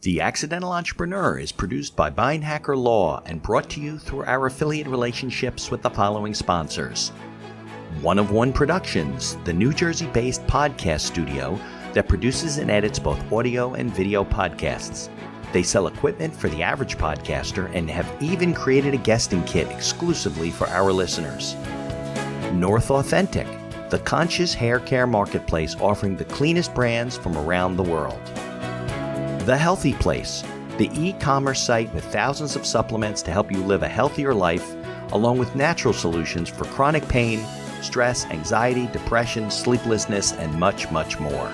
The Accidental Entrepreneur is produced by Beinhacker Law and brought to you through our affiliate relationships with the following sponsors. One of One Productions, the New Jersey-based podcast studio that produces and edits both audio and video podcasts. They sell equipment for the average podcaster and have even created a guesting kit exclusively for our listeners. North Authentic, the conscious hair care marketplace offering the cleanest brands from around the world. The Healthy Place, the e-commerce site with thousands of supplements to help you live a healthier life, along with natural solutions for chronic pain, stress, anxiety, depression, sleeplessness, and much, much more.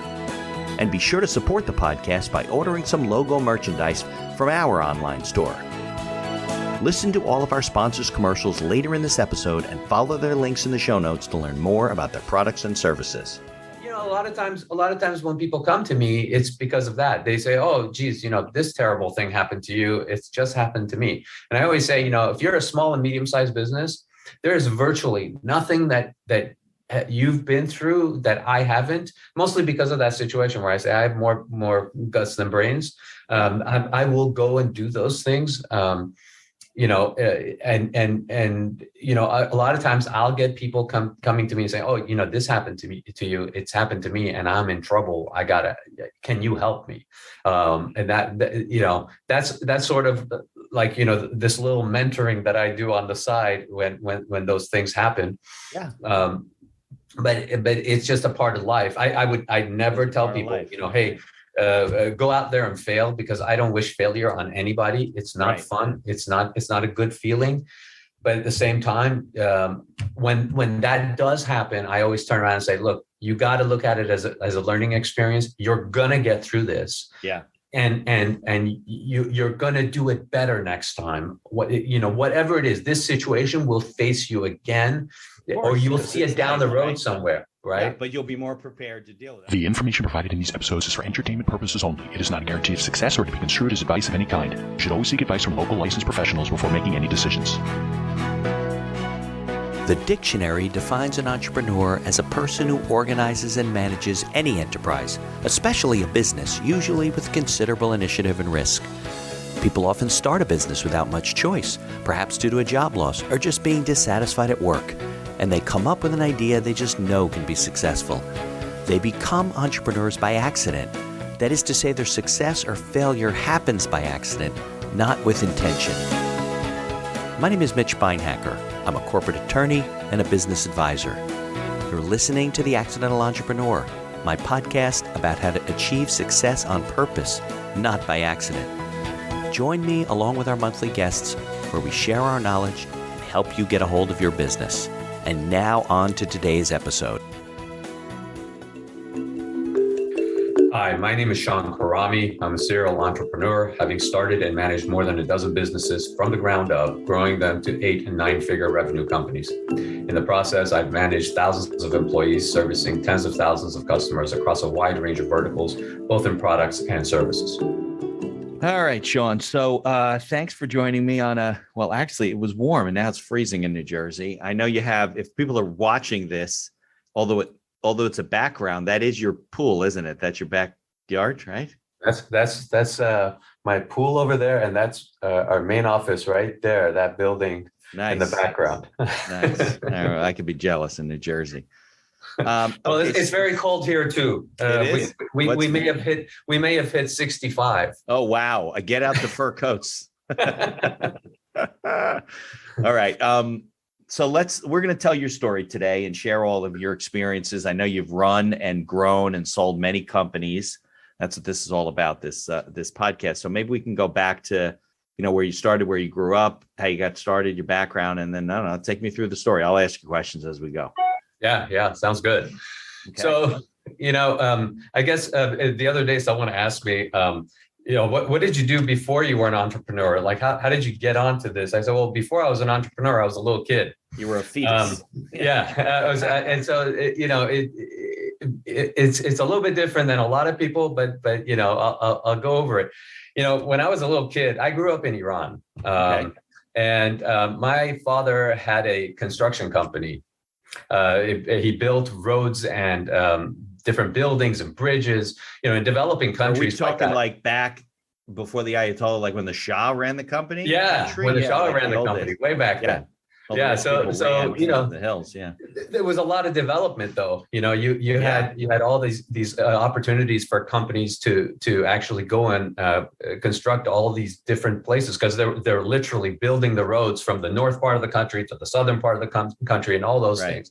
And be sure to support the podcast by ordering some logo merchandise from our online store. Listen to all of our sponsors' commercials later in this episode and follow their links in the show notes to learn more about their products and services. A lot of times when people come to me, it's because of that. They say, oh, geez, this terrible thing happened to you. It's just happened to me. And I always say, if you're a small and medium-sized business, there is virtually nothing that you've been through that I haven't, mostly because of that situation where I say I have more guts than brains. I will go and do those things. A lot of times I'll get people coming to me and saying, oh, this happened to you. It's happened to me and I'm in trouble. Can you help me? And that's sort of like, this little mentoring that I do on the side when those things happen. Yeah. But it's just a part of life. I'd never tell people, hey, go out there and fail, because I don't wish failure on anybody. It's not fun. It's not a good feeling. But at the same time, when that does happen, I always turn around and say, look, you got to look at it as a learning experience. You're going to get through this. Yeah. And you're going to do it better next time. Whatever it is, this situation will face you again, or you'll see it down the road somewhere. Right. Yeah, but you'll be more prepared to deal with it. The information provided in these episodes is for entertainment purposes only. It is not a guarantee of success or to be construed as advice of any kind. You should always seek advice from local licensed professionals before making any decisions. The dictionary defines an entrepreneur as a person who organizes and manages any enterprise, especially a business, usually with considerable initiative and risk. People often start a business without much choice, perhaps due to a job loss or just being dissatisfied at work. And they come up with an idea they just know can be successful. They become entrepreneurs by accident. That is to say, their success or failure happens by accident, not with intention. My name is Mitch Beinhacker. I'm a corporate attorney and a business advisor. You're listening to The Accidental Entrepreneur, my podcast about how to achieve success on purpose, not by accident. Join me along with our monthly guests, where we share our knowledge and help you get a hold of your business. And now on to today's episode. Hi, my name is Shawn Khorrami. I'm a serial entrepreneur, having started and managed more than a dozen businesses from the ground up, growing them to 8- and 9-figure revenue companies. In the process, I've managed thousands of employees, servicing tens of thousands of customers across a wide range of verticals, both in products and services. All right, Shawn. So thanks for joining me on actually, it was warm and now it's freezing in New Jersey. I know you have, if people are watching this, although it's a background, that is your pool, isn't it? That's your backyard, right? That's my pool over there. And that's our main office right there, that building. Nice. In the background. Nice. I could be jealous in New Jersey. It's very cold here too. We may have hit 65. Oh wow! Get out the fur coats. All right. So we're going to tell your story today and share all of your experiences. I know you've run and grown and sold many companies. That's what this is all about. This podcast. So maybe we can go back to where you started, where you grew up, how you got started, your background, and then take me through the story. I'll ask you questions as we go. Yeah. Sounds good. Okay. So, I guess the other day someone asked me, what did you do before you were an entrepreneur? Like, how did you get onto this? I said, well, before I was an entrepreneur, I was a little kid. You were a fetus. And so, it's a little bit different than a lot of people, but I'll go over it. When I was a little kid, I grew up in Iran. And my father had a construction company. He built roads and different buildings and bridges, in developing countries. Are we talking like back before the Ayatollah, like when the Shah ran the company? Yeah, when the Shah ran the company, way back then. Yeah, so the hills. Yeah, there was a lot of development, though. You had all these opportunities for companies to actually go and construct all these different places, because they're literally building the roads from the north part of the country to the southern part of the country and all those things.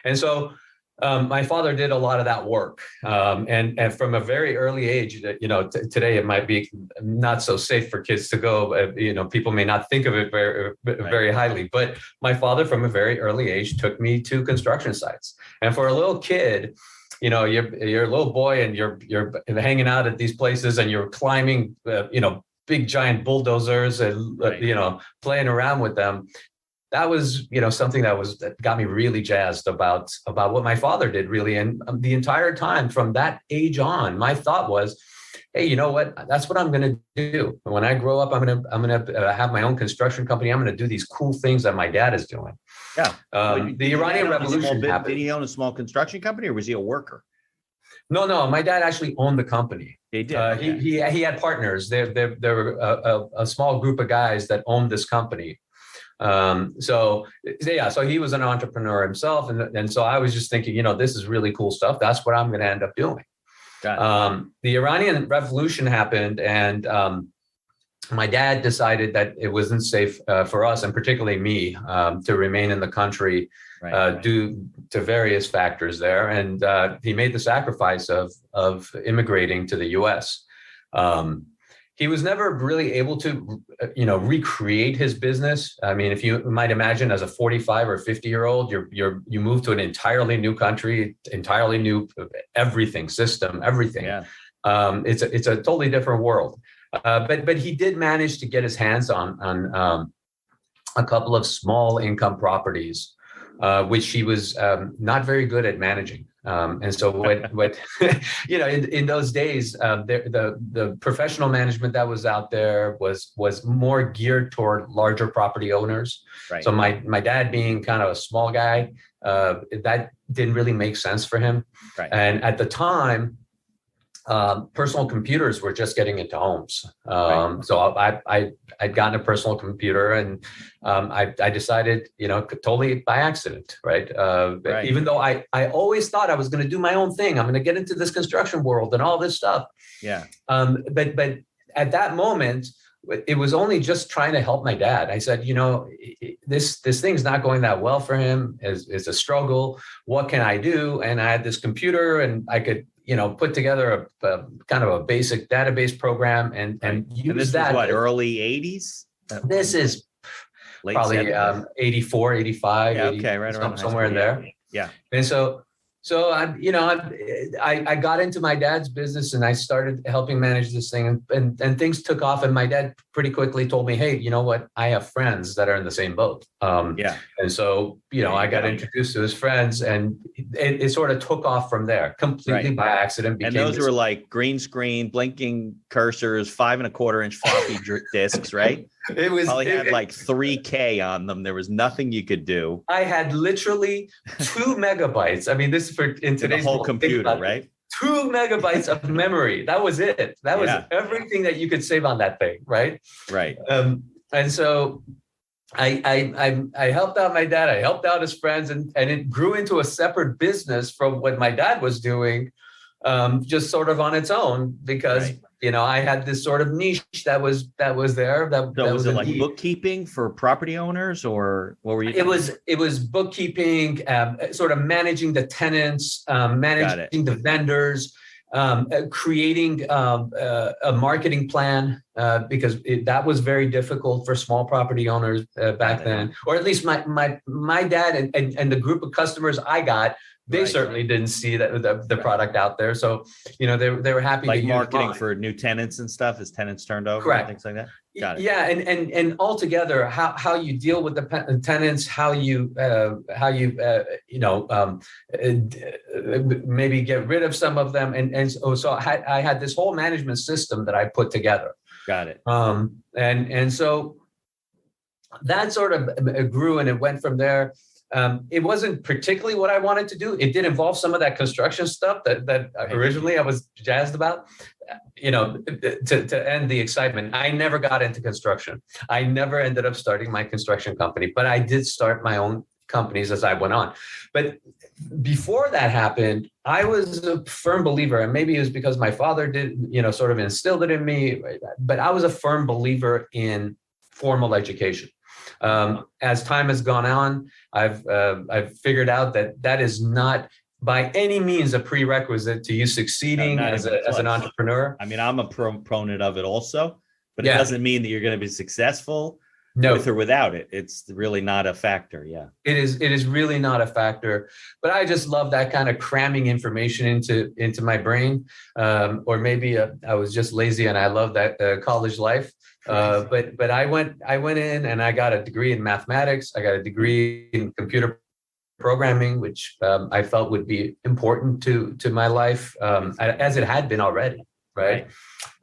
And so my father did a lot of that work, and from a very early age. Today it might be not so safe for kids to go. People may not think of it very highly, but my father, from a very early age, took me to construction sites. And for a little kid, you're a little boy and you're hanging out at these places and you're climbing, big giant bulldozers and playing around with them. That was, something that got me really jazzed about what my father did, really. And the entire time from that age on, my thought was, hey, you know what? That's what I'm going to do. When I grow up, I'm going to have my own construction company. I'm going to do these cool things that my dad is doing. Yeah. The Iranian Revolution happened. Did he own a small construction company, or was he a worker? No. My dad actually owned the company. He did. He had partners. There were a small group of guys that owned this company. So he was an entrepreneur himself. And so I was just thinking, this is really cool stuff. That's what I'm going to end up doing. The Iranian Revolution happened, and my dad decided that it wasn't safe for us, and particularly me, to remain in the country due to various factors there. And he made the sacrifice of immigrating to the U.S. He was never really able to, recreate his business. I mean, if you might imagine, as a 45 or 50-year-old, you move to an entirely new country, entirely new everything, system, everything. Yeah. It's a totally different world. But he did manage to get his hands on a couple of small income properties, which he was not very good at managing. And so what in those days, the professional management that was out there was more geared toward larger property owners. Right. So my dad, being kind of a small guy, that didn't really make sense for him. Right. And at the time, personal computers were just getting into homes. So I'd gotten a personal computer, and I decided, totally by accident, right? Even though I always thought I was going to do my own thing. I'm going to get into this construction world and all this stuff. Yeah. But at that moment, it was only just trying to help my dad. I said, this thing's not going that well for him. It's a struggle. What can I do? And I had this computer, and I could, put together a kind of a basic database program and use this that. Was what, early 80s? This is late probably 84, 85. Yeah, 80, okay, right around somewhere in there. Yeah. And so I got into my dad's business, and I started helping manage this thing, and things took off. And my dad pretty quickly told me, hey, you know what? I have friends that are in the same boat. And so, I got introduced to his friends, and it sort of took off from there completely by accident. And those were like green screen, blinking cursors, 5 1/4-inch floppy disks, right? It was probably had like 3K on them. There was nothing you could do. I had literally 2 megabytes. I mean, this is for in today's the whole computer, right? 2 megabytes of memory. That was it. That was everything that you could save on that thing, right? Right. And so I helped out my dad. I helped out his friends, and it grew into a separate business from what my dad was doing, just sort of on its own, because I had this sort of niche that was there. Was it like bookkeeping for property owners, or what were you doing? It was bookkeeping, sort of managing the tenants, managing the vendors, creating a marketing plan, because that was very difficult for small property owners back then, or at least my dad and the group of customers I got. They certainly didn't see the product out there. So, they were happy like to marketing for new tenants and stuff as tenants turned over. Correct. And things like that. Got it. Yeah. And altogether, how you deal with the tenants, how you maybe get rid of some of them. And so I had this whole management system that I put together. Got it. And so that sort of grew, and it went from there. It wasn't particularly what I wanted to do. It did involve some of that construction stuff that originally I was jazzed about. To end the excitement, I never got into construction. I never ended up starting my construction company, but I did start my own companies as I went on. But before that happened, I was a firm believer, and maybe it was because my father did, sort of instilled it in me, but I was a firm believer in formal education. As time has gone on, I've figured out that is not by any means a prerequisite to you succeeding as an entrepreneur. I mean, I'm a proponent of it also, but it doesn't mean that you're going to be successful with or without it. It's really not a factor. Yeah, it is really not a factor. But I just love that kind of cramming information into my brain. Or maybe I was just lazy and I love that college life. But I went in and I got a degree in mathematics. I got a degree in computer programming, which I felt would be important to my life, as it had been already. Right.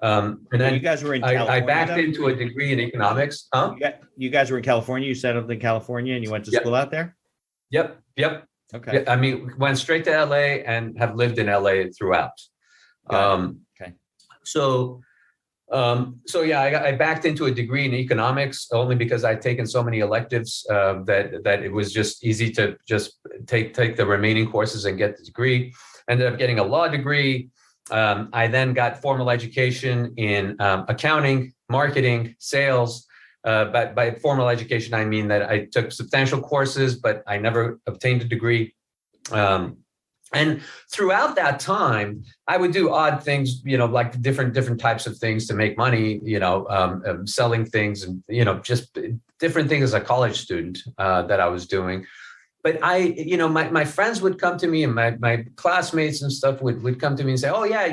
And then you guys were in California. I backed into a degree in economics. Huh? You guys were in California. You settled in California and you went to school out there? Yep. Okay. I mean, went straight to LA and have lived in LA throughout. Okay. So I backed into a degree in economics only because I'd taken so many electives that it was just easy to just take the remaining courses and get the degree. Ended up getting a law degree. I then got formal education in accounting, marketing, sales. But by formal education, I mean that I took substantial courses, but I never obtained a degree. And throughout that time, I would do odd things, like different types of things to make money, selling things and, just different things as a college student that I was doing. But my friends would come to me and my classmates and stuff would come to me and say, oh, yeah,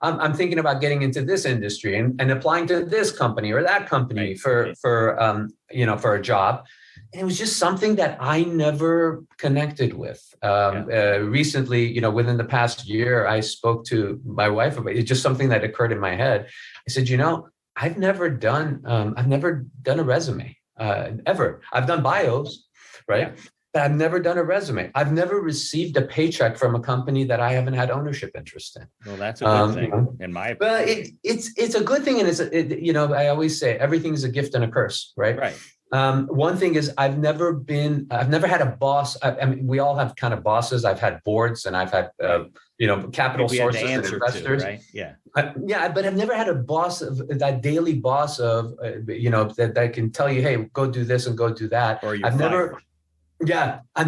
I'm thinking about getting into this industry and applying to this company or that company for a job. And it was just something that I never connected with. Recently, within the past year, I spoke to my wife about it. It's just something that occurred in my head. I said, I've never done a resume ever. I've done bios, right? Yeah. But I've never done a resume. I've never received a paycheck from a company that I haven't had ownership interest in. Well, that's a good thing, in my opinion. But it's a good thing, and I always say everything is a gift and a curse, right? Right. One thing is I've never had a boss. I mean, we all have kind of bosses. I've had boards and I've had, capital sources and investors. Right? Yeah. But I've never had a boss that daily boss of, that can tell you, hey, go do this and go do that. Or I've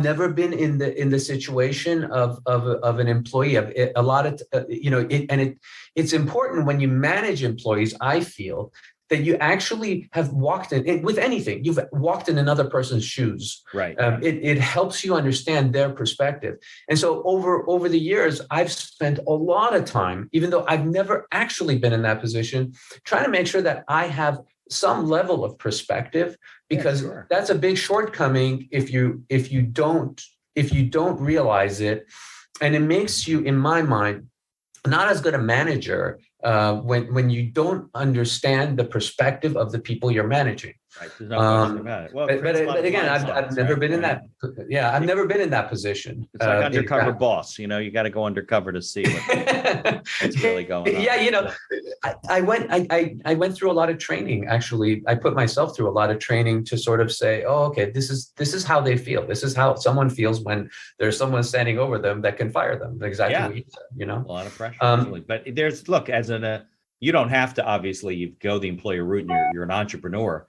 never been in the situation of an employee. A lot of, it's important when you manage employees, I feel, that you actually have walked in with anything. You've walked in another person's shoes. Right. It helps you understand their perspective. And so over the years, I've spent a lot of time, even though I've never actually been in that position, trying to make sure that I have some level of perspective, because that's a big shortcoming if you don't realize it. And it makes you, in my mind, not as good a manager when you don't understand the perspective of the people you're managing. Right. There's no question about it. Well, but again, I've never been in that. Yeah, I've never been in that position. It's like undercover boss. You got to go undercover to see what's really going on. Yeah, I went through a lot of training. Actually, I put myself through a lot of training to sort of say, oh, okay, this is how they feel. This is how someone feels when there's someone standing over them that can fire them. Exactly what you said. A lot of pressure. But you don't have to, obviously, you go the employer route and you're an entrepreneur.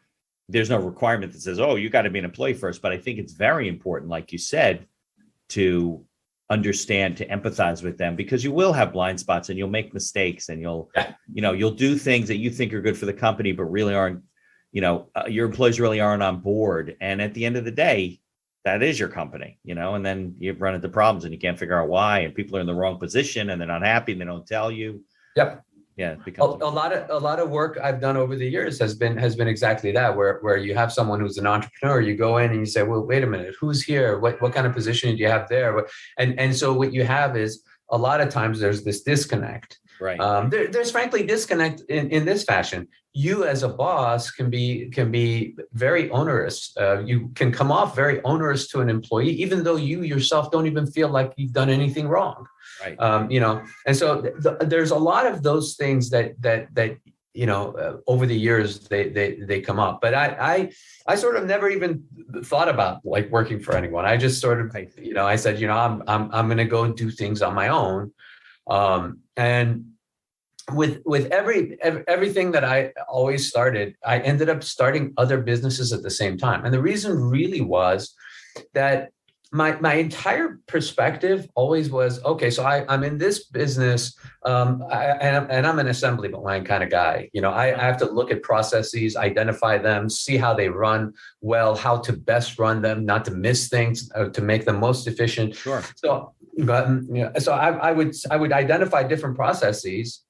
There's no requirement that says, oh, you got to be an employee first. But I think it's very important, like you said, to understand, to empathize with them, because you will have blind spots and you'll make mistakes and you'll do things that you think are good for the company, but really aren't, your employees really aren't on board. And at the end of the day, that is your company, and then you run into problems and you can't figure out why, and people are in the wrong position and they're not happy and they don't tell you. Yep. Yeah, a lot of work I've done over the years has been exactly that, where you have someone who's an entrepreneur, you go in and you say, well, wait a minute, who's here? What kind of position do you have there? And so what you have is a lot of times there's this disconnect. Right. There's frankly disconnect in this fashion. You as a boss can be very onerous. You can come off very onerous to an employee, even though you yourself don't even feel like you've done anything wrong. Right. And so there's a lot of those things that over the years they come up. But I sort of never even thought about like working for anyone. I just sort of, I said, I'm going to go do things on my own. And with everything that I always started, I ended up starting other businesses at the same time. And the reason really was that my entire perspective always was, okay, so I'm in this business, and I'm an assembly line kind of guy. I have to look at processes, identify them, see how they run well, how to best run them, not to miss things, to make them most efficient. Sure. So I would identify different processes,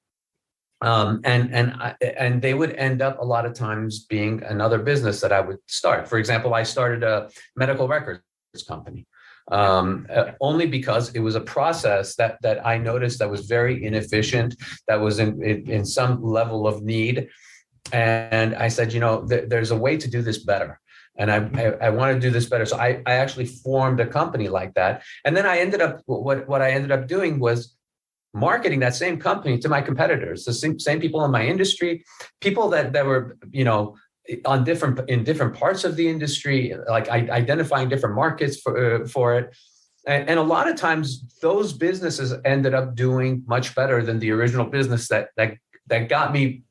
and they would end up a lot of times being another business that I would start. For example, I started a medical records company, only because it was a process that I noticed that was very inefficient, that was in some level of need. And I said, there's a way to do this better. And I want to do this better. So I actually formed a company like that. And then I ended up, what I ended up doing was marketing that same company to my competitors, the same people in my industry, people that were, in different parts of the industry, like identifying different markets for it. And a lot of times those businesses ended up doing much better than the original business that got me,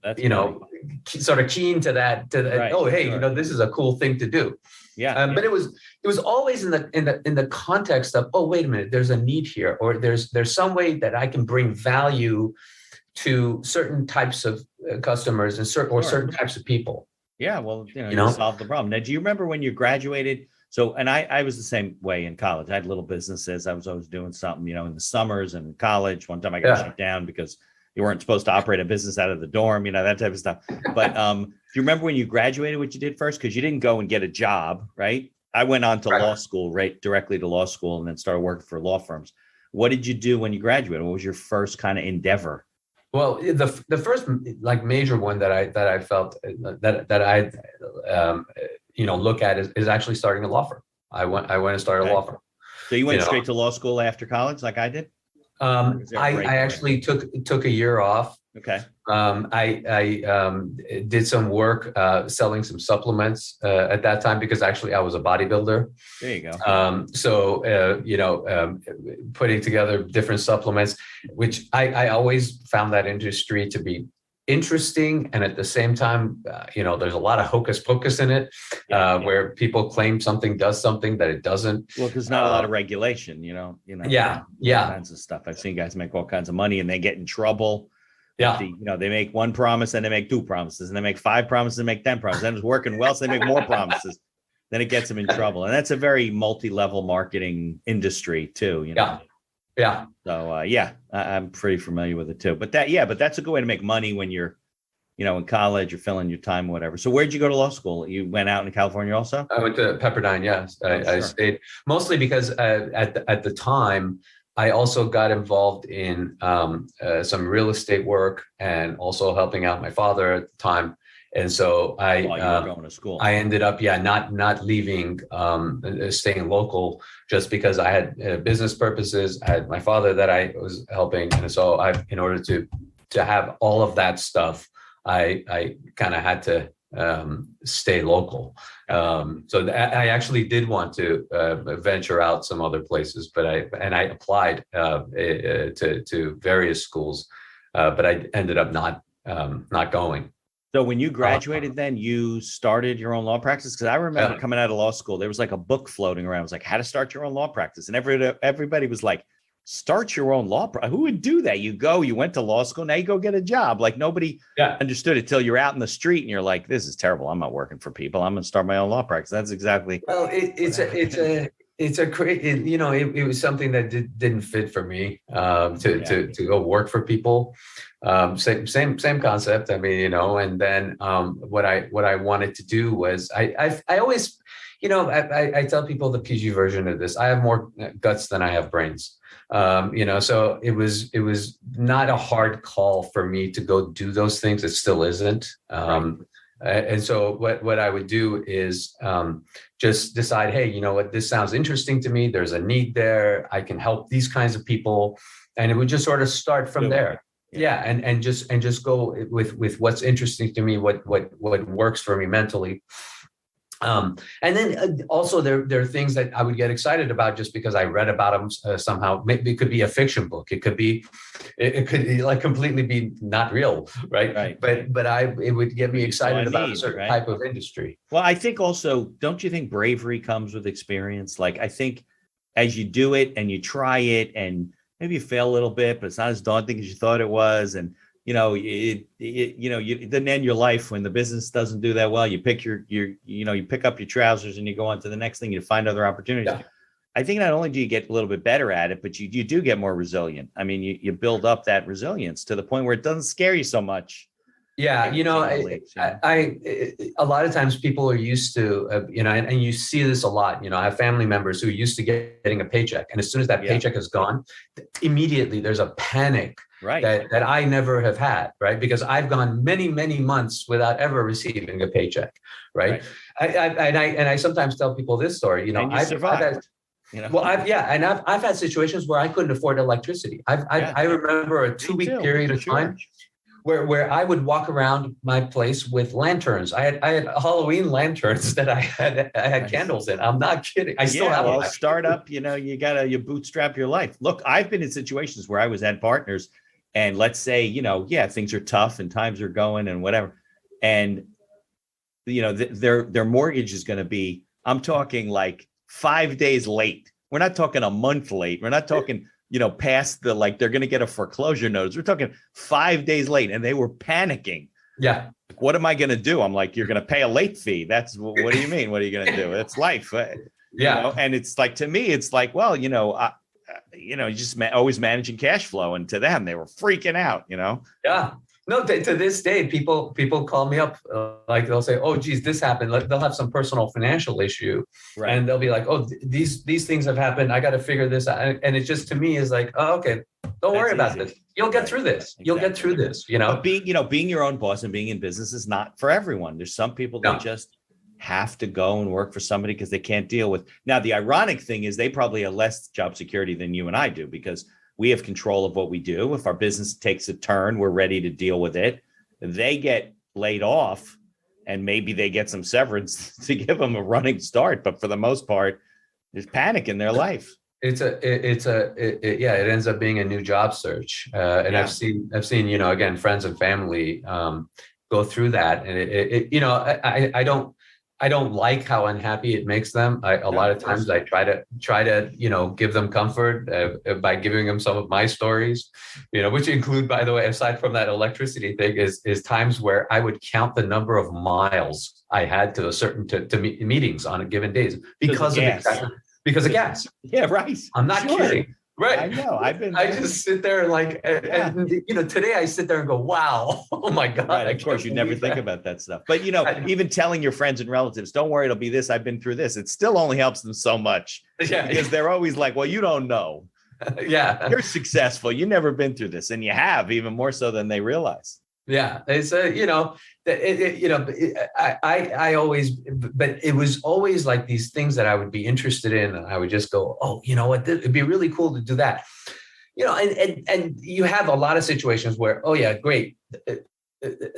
sort of keen to that, right, oh, hey, sure, this is a cool thing to do. Yeah. But it was always in the context of, oh, wait a minute, there's a need here, or there's some way that I can bring value to certain types of customers and certain types of people. Yeah, well, you solve the problem. Now, do you remember when you graduated? So, and I was the same way in college. I had little businesses. I was always doing something, in the summers and in college. One time I got shut down because you weren't supposed to operate a business out of the dorm, that type of stuff. But do you remember when you graduated, what you did first? Because you didn't go and get a job, right? I went on to law school, right, directly to law school, and then started working for law firms. What did you do when you graduated? What was your first kind of endeavor? Well, the first like major one that I felt that I look at is actually starting a law firm. I went and started a law firm. So you went straight to law school after college, like I did? I actually took a year off. Okay. I did some work selling some supplements at that time, because actually I was a bodybuilder. There you go. So putting together different supplements, which I always found that industry to be interesting, and at the same time, there's a lot of hocus pocus in it, where people claim something does something that it doesn't. Well, because not a lot of regulation, all kinds of stuff. I've seen guys make all kinds of money and they get in trouble. Yeah. They make one promise and they make two promises, and they make 5 promises and make 10 promises. Then it's working well, so they make more promises. Then it gets them in trouble. And that's a very multi-level marketing industry too, Yeah. So, I'm pretty familiar with it too. But that's a good way to make money when you're, in college, you're filling your time, whatever. So where'd you go to law school? You went out in California also? I went to Pepperdine. Yes. I stayed mostly because at the time, I also got involved in some real estate work, and also helping out my father at the time. And so you were going to school. I ended up, not leaving, staying local, just because I had business purposes. I had my father that I was helping, and so in order to have all of that stuff, I kind of had to stay local. So I actually did want to venture out some other places, but I applied to various schools, but I ended up not going. So when you graduated, then you started your own law practice? Because I remember coming out of law school, there was like a book floating around. It was like, how to start your own law practice. And everybody was like, start your own law practice. Who would do that? You went to law school, now you go get a job. Like nobody understood it till you're out in the street and you're like, this is terrible. I'm not working for people. I'm going to start my own law practice. That's exactly. Well, it's it's a great, it was something that didn't fit for me, to go work for people. Same concept. I mean, and then what I wanted to do was I always, I tell people the PG version of this. I have more guts than I have brains. So it was not a hard call for me to go do those things. It still isn't. And so what I would do is just decide, hey, you know what, this sounds interesting to me. There's a need there. I can help these kinds of people. And it would just sort of start from there. Yeah. And just go with what's interesting to me, what works for me mentally. And then also there are things that I would get excited about just because I read about them somehow. Maybe it could be a fiction book. It could like completely be not real, right? But it would get me excited about a certain type of industry. Well, I think also, don't you think bravery comes with experience? Like, I think as you do it and you try it and maybe you fail a little bit, but it's not as daunting as you thought it was. And you then end your life when the business doesn't do that well. You pick you pick up your trousers and you go on to the next thing. You find other opportunities. Yeah. I think not only do you get a little bit better at it, but you do get more resilient. I mean, you build up that resilience to the point where it doesn't scare you so much. Yeah, a lot of times people are used to, and you see this a lot. I have family members who are used to getting a paycheck, and as soon as that paycheck is gone, immediately there's a panic. Right. That I never have had, right? Because I've gone many, many months without ever receiving a paycheck, right? I sometimes tell people this story. I've survived. I've had situations where I couldn't afford electricity. I remember a 2-week period of time where I would walk around my place with lanterns. I had Halloween lanterns that I had candles in. I'm not kidding. I still have them. Startup, you bootstrap your life. Look, I've been in situations where I was at partners. And let's say, things are tough and times are going and whatever. And, their mortgage is going to be, I'm talking like 5 days late. We're not talking a month late. We're not talking, past they're going to get a foreclosure notice. We're talking 5 days late. And they were panicking. Yeah. What am I going to do? I'm like, you're going to pay a late fee. What do you mean? What are you going to do? It's life. Yeah. And it's like, to me, it's like, well, just always managing cash flow. And to them, they were freaking out, Yeah. No, to this day, people call me up, like they'll say, oh, geez, this happened. They'll have some personal financial issue. Right. And they'll be like, oh, these things have happened. I got to figure this out. And it just, to me, is like, oh, okay, don't worry about this. You'll get through this. Exactly. You'll get through this, But being your own boss and being in business is not for everyone. There's some people that just have to go and work for somebody because they can't deal with. Now, the ironic thing is they probably have less job security than you and I do because we have control of what we do. If our business takes a turn, we're ready to deal with it. They get laid off and maybe they get some severance to give them a running start. But for the most part, there's panic in their life. It ends up being a new job search. I've seen, again, friends and family go through that. And I don't like how unhappy it makes them. A lot of times I try to, give them comfort by giving them some of my stories, which include, by the way, aside from that electricity thing, is times where I would count the number of miles I had to meetings on a given days because of gas. Yeah, right. I'm not kidding. Right. I know. I just sit there and today I sit there and go, wow, oh my God. Right. Of course, you never think about that stuff. But, even telling your friends and relatives, don't worry, it'll be this. I've been through this. It still only helps them so much. Yeah. Because they're always like, well, you don't know. Yeah. You're successful. You've never been through this. And you have, even more so than they realize. Yeah, it's I always, but it was always like these things that I would be interested in, and I would just go, oh, you know what, it'd be really cool to do that, and you have a lot of situations where, oh yeah, great.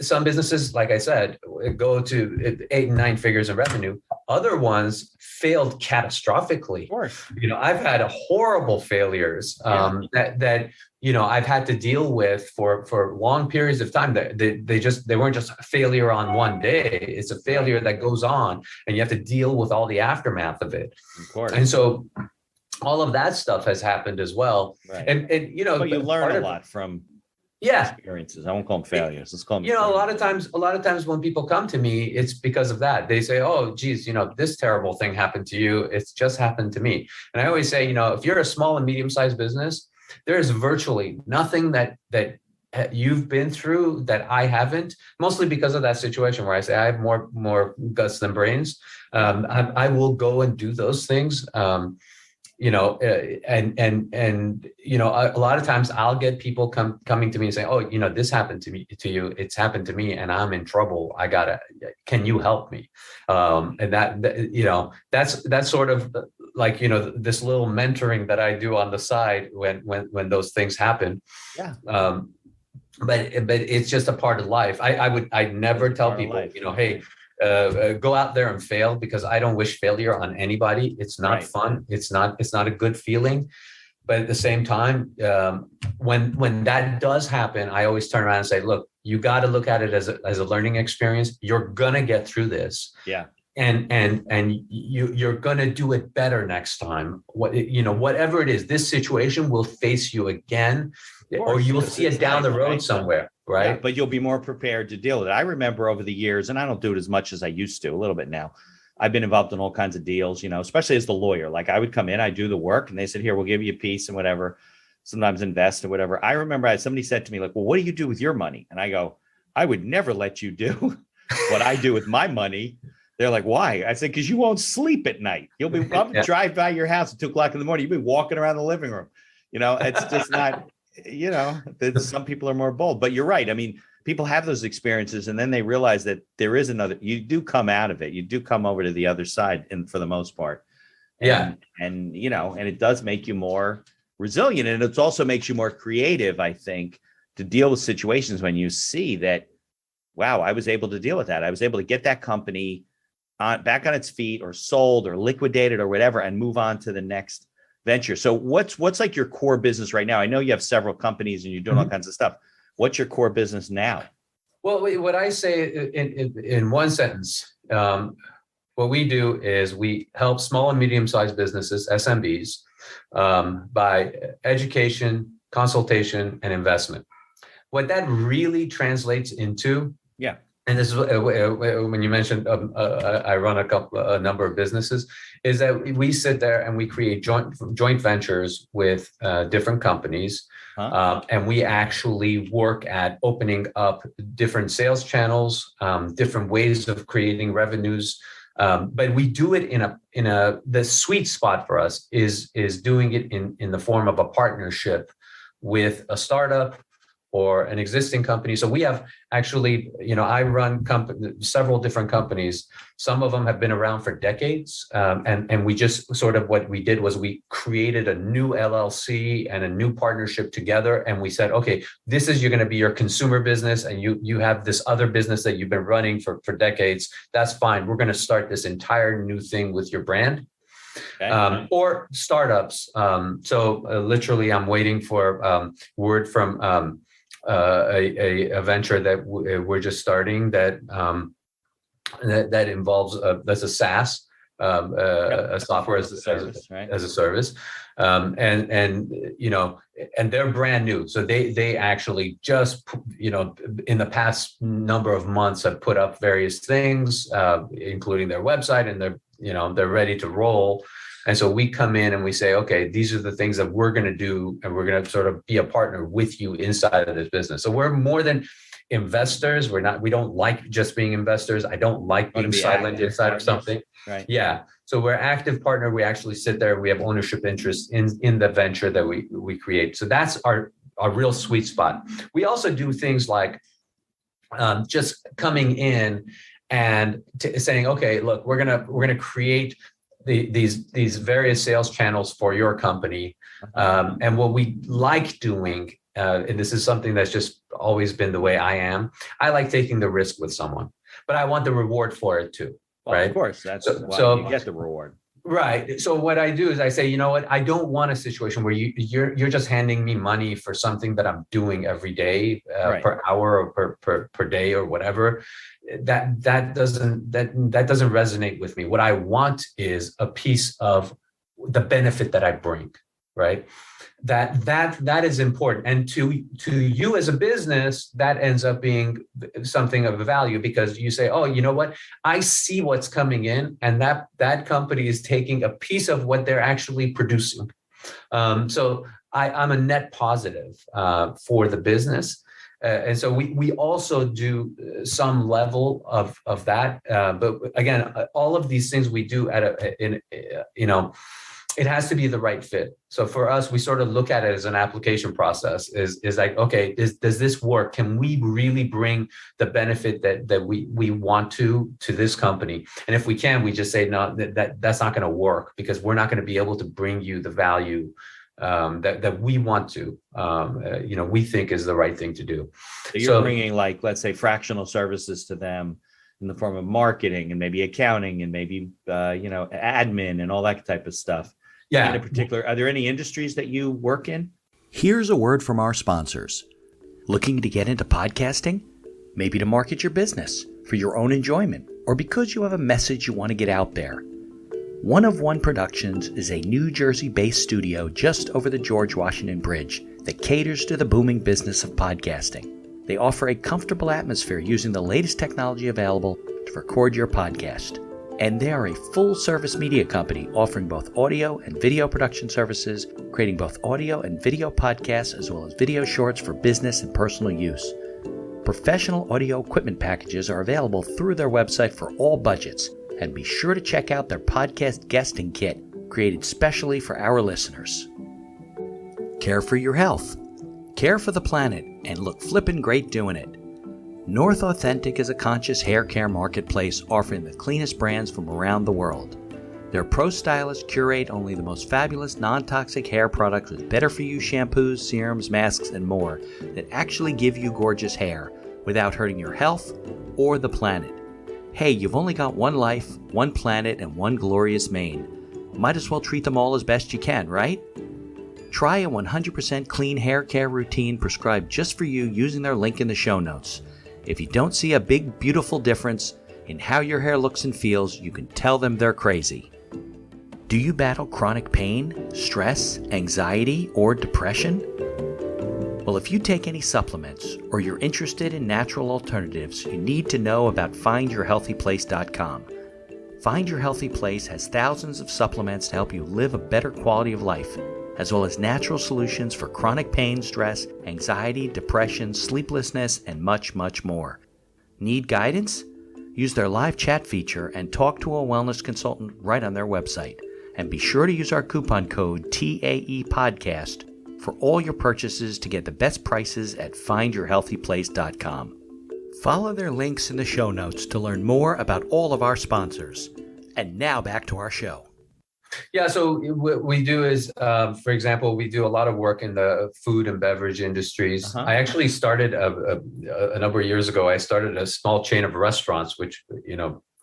Some businesses, like I said, go to 8 and 9 figures in revenue. Other ones failed catastrophically. Of course. I've had horrible failures that I've had to deal with for long periods of time. They weren't just a failure on one day. It's a failure that goes on, and you have to deal with all the aftermath of it. Of course. And so all of that stuff has happened as well. Right. And but you learn a lot from Yeah. experiences. I won't call them failures. Let's call them. A lot of times when people come to me, it's because of that. They say, oh, geez, this terrible thing happened to you. It's just happened to me. And I always say, if you're a small and medium-sized business, there is virtually nothing that you've been through that I haven't, mostly because of that situation where I say I have more guts than brains. I will go and do those things. A lot of times I'll get people coming to me and saying, oh, this happened to you. It's happened to me and I'm in trouble. Can you help me? And that's sort of like, this little mentoring that I do on the side when those things happen. Yeah. But it's just a part of life. I'd never tell people, hey, go out there and fail, because I don't wish failure on anybody. It's not fun. It's not a good feeling. But at the same time, when that does happen, I always turn around and say, look, you got to look at it as a learning experience. You're going to get through this. Yeah. And you're going to do it better next time. Whatever it is, this situation will face you again, or you'll see it down the road somewhere. Right. Yeah, but you'll be more prepared to deal with it. I remember over the years, and I don't do it as much as I used to, a little bit now. I've been involved in all kinds of deals, especially as the lawyer. Like I would come in, I do the work, and they said, here, we'll give you a piece and whatever, sometimes invest or whatever. I remember somebody said to me, like, well, what do you do with your money? And I go, I would never let you do what I do with my money. They're like, why? I said, because you won't sleep at night. You'll be drive by your house at 2:00 in the morning. You'll be walking around the living room. It's just not, some people are more bold, but you're right. I mean, people have those experiences and then they realize that there is you do come out of it. You do come over to the other side, and for the most part. And it does make you more resilient, and it also makes you more creative, I think, to deal with situations when you see that, wow, I was able to deal with that. I was able to get that company back on its feet, or sold or liquidated or whatever, and move on to the next venture. So what's like your core business right now? I know you have several companies and you're doing all kinds of stuff. What's your core business now? Well, what I say in one sentence, what we do is we help small and medium-sized businesses, SMBs, by education, consultation, and investment. What that really translates into, and this is when you mentioned I run a number of businesses, is that we sit there and we create joint ventures with different companies. And we actually work at opening up different sales channels, different ways of creating revenues. But we do it the sweet spot for us is doing it in the form of a partnership with a startup or an existing company. So we have actually, I run several different companies. Some of them have been around for decades. And we just sort of, what we did was we created a new LLC and a new partnership together. And we said, okay, you're going to be your consumer business. And you have this other business that you've been running for decades. That's fine. We're going to start this entire new thing with your brand. Okay. Or startups. Literally, I'm waiting for word from a venture that we're just starting that involves that's a SaaS, a software as a service, as a service, and they're brand new. So they actually just in the past number of months have put up various things, including their website, and they're ready to roll. And so we come in and we say, okay, these are the things that we're going to do, and we're going to sort of be a partner with you inside of this business. So we're more than investors. We don't like just being investors. I don't like being silent inside of something. Right. Yeah. So we're active partner. We actually sit there. We have ownership interest in the venture that we create. So that's our real sweet spot. We also do things like just coming in and saying, okay, look, we're gonna create these various sales channels for your company. And what we like doing, and this is something that's just always been the way I am, I like taking the risk with someone, but I want the reward for it too. Well, right. Of course. That's why you get the reward. Right. So what I do is I say, you know what, I don't want a situation where you're just handing me money for something that I'm doing every day, per hour or per day or whatever. That doesn't resonate with me. What I want is a piece of the benefit that I bring. right? That is important. And to you as a business, that ends up being something of a value, because you say, oh, you know what? I see what's coming in, and that company is taking a piece of what they're actually producing. So I'm a net positive for the business. And so we also do some level of that. But again, all of these things we do it has to be the right fit. So for us, we sort of look at it as an application process. Is like, okay, does this work? Can we really bring the benefit that we want to this company? And if we can, we just say, no, that's not going to work, because we're not going to be able to bring you the value that we want to, we think is the right thing to do. So you're bringing, like, let's say, fractional services to them in the form of marketing and maybe accounting and maybe, admin and all that type of stuff. Yeah. In particular, are there any industries that you work in? Here's a word from our sponsors. Looking to get into podcasting? Maybe to market your business for your own enjoyment, or because you have a message you want to get out there. One of One Productions is a New Jersey-based studio just over the George Washington Bridge that caters to the booming business of podcasting. They offer a comfortable atmosphere using the latest technology available to record your podcast. And they are a full-service media company offering both audio and video production services, creating both audio and video podcasts as well as video shorts for business and personal use. Professional audio equipment packages are available through their website for all budgets, and be sure to check out their podcast guesting kit, created specially for our listeners. Care for your health, care for the planet, and look flippin' great doing it. North Authentic is a conscious hair care marketplace offering the cleanest brands from around the world. Their pro stylists curate only the most fabulous non-toxic hair products with better-for-you shampoos, serums, masks, and more that actually give you gorgeous hair without hurting your health or the planet. Hey, you've only got one life, one planet, and one glorious mane. Might as well treat them all as best you can, right? Try a 100% clean hair care routine prescribed just for you using their link in the show notes. If you don't see a big, beautiful difference in how your hair looks and feels, you can tell them they're crazy. Do you battle chronic pain, stress, anxiety, or depression? Well, if you take any supplements or you're interested in natural alternatives, you need to know about FindYourHealthyPlace.com. Find Your Healthy Place has thousands of supplements to help you live a better quality of life, as well as natural solutions for chronic pain, stress, anxiety, depression, sleeplessness, and much, much more. Need guidance? Use their live chat feature and talk to a wellness consultant right on their website. And be sure to use our coupon code TAE Podcast for all your purchases to get the best prices at FindYourHealthyPlace.com. Follow their links in the show notes to learn more about all of our sponsors. And now back to our show. Yeah, so what we do is, for example, we do a lot of work in the food and beverage industries. I actually started a number of years ago, I started a small chain of restaurants, which,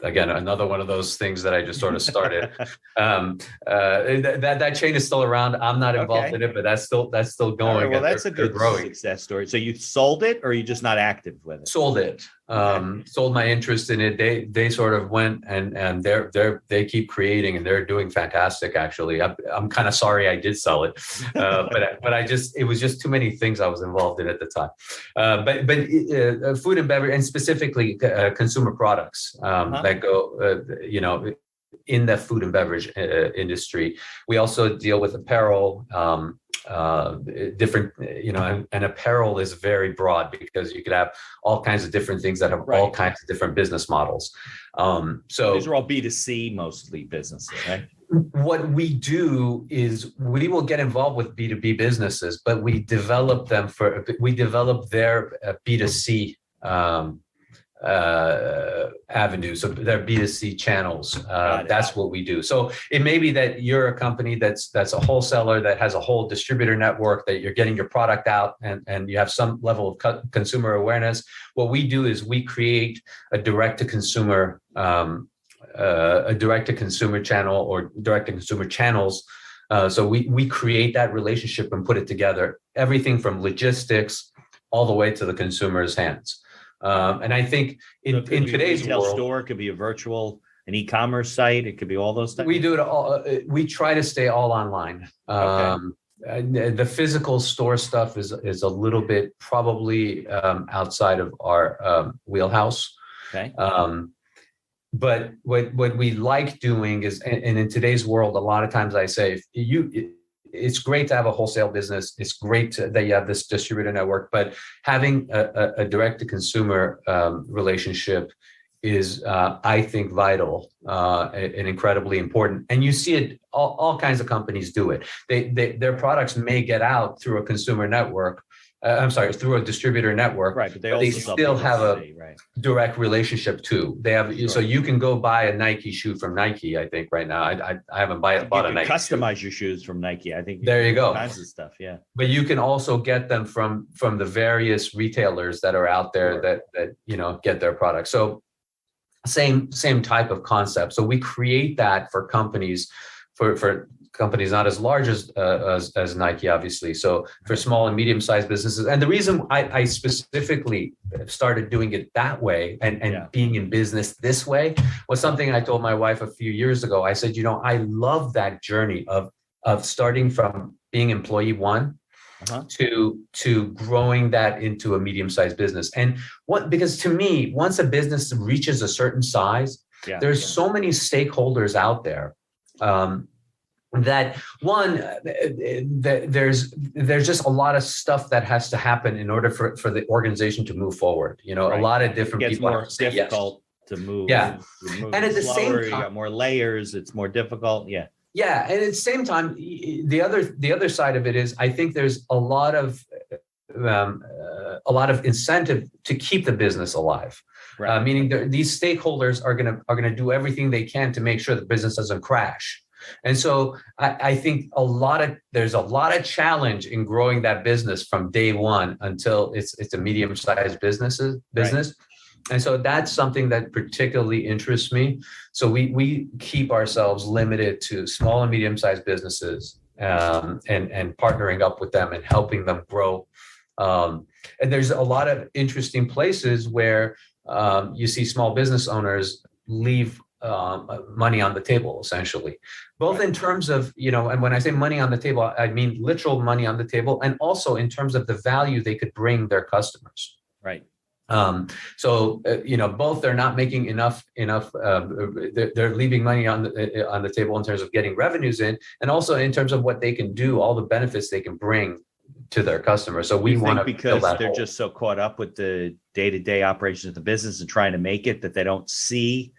again, another one of those things that I just sort of started. That chain is still around. I'm not involved in it, but that's still going. Right, well, that's a good success story. So you sold it, or are you just not active with it? Sold it. Sold my interest in it. They sort of went and they keep creating, and they're doing fantastic. Actually, I'm kind of sorry I did sell it, but it was just too many things I was involved in at the time. But food and beverage, and specifically consumer products that go, in the food and beverage industry. We also deal with apparel. Different, and apparel is very broad because you could have all kinds of different things that have all kinds of different business models. So these are all B2C mostly businesses, right? What we do is we will get involved with B2B businesses, but we develop their B2C avenues, so their B2C channels. That's what we do. So it may be that you're a company that's a wholesaler that has a whole distributor network, that you're getting your product out and you have some level of consumer awareness. What we do is we create a direct-to-consumer channel or direct-to-consumer channels. So we create that relationship and put it together, everything from logistics all the way to the consumer's hands. And I think in today's retail world, store, it could be an e-commerce site. It could be all those things. We do it all. We try to stay all online. Okay. The physical store stuff is a little bit probably outside of our wheelhouse. Okay. But what we like doing is, and in today's world, a lot of times I say, it's great to have a wholesale business. It's great that you have this distributor network, but having a direct to consumer relationship is, I think, vital and incredibly important. And you see it, all kinds of companies do it. Their products may get out through a consumer network. Through a distributor network, Right, but they still have a right. direct relationship too. They have, Sure. so you can go buy a Nike shoe from Nike. I think right now, I haven't bought a Nike. Customize your shoes from Nike. I think there you go. All kinds of stuff. Yeah. But you can also get them from the various retailers that are out there Sure. that get their products. So same type of concept. So we create that for companies, for companies not as large as Nike, obviously. So for small and medium-sized businesses. And the reason I specifically started doing it that way and being in business this way was something I told my wife a few years ago. I said, I love that journey of starting from being employee one to growing that into a medium-sized business. And because to me, once a business reaches a certain size, there's so many stakeholders out there. That one, there's just a lot of stuff that has to happen in order for the organization to move forward. A lot of different people. It gets more difficult to move. Yeah, and at the same time, you got more layers. It's more difficult. Yeah. Yeah, and at the same time, the other side of it is, I think there's a lot of incentive to keep the business alive. Right. Meaning these stakeholders are gonna do everything they can to make sure the business doesn't crash. And so I think there's a lot of challenge in growing that business from day one until it's a medium-sized business. Right. And so that's something that particularly interests me. So we keep ourselves limited to small and medium-sized businesses and partnering up with them and helping them grow. And there's a lot of interesting places where you see small business owners leave money on the table, essentially, both in terms of, and when I say money on the table, I mean literal money on the table, and also in terms of the value they could bring their customers. Right. So both they're not making enough. They're leaving money on the table in terms of getting revenues in, and also in terms of what they can do, all the benefits they can bring to their customers. So we want to, because they're just so caught up with the day-to-day operations of the business and trying to make it, that they don't see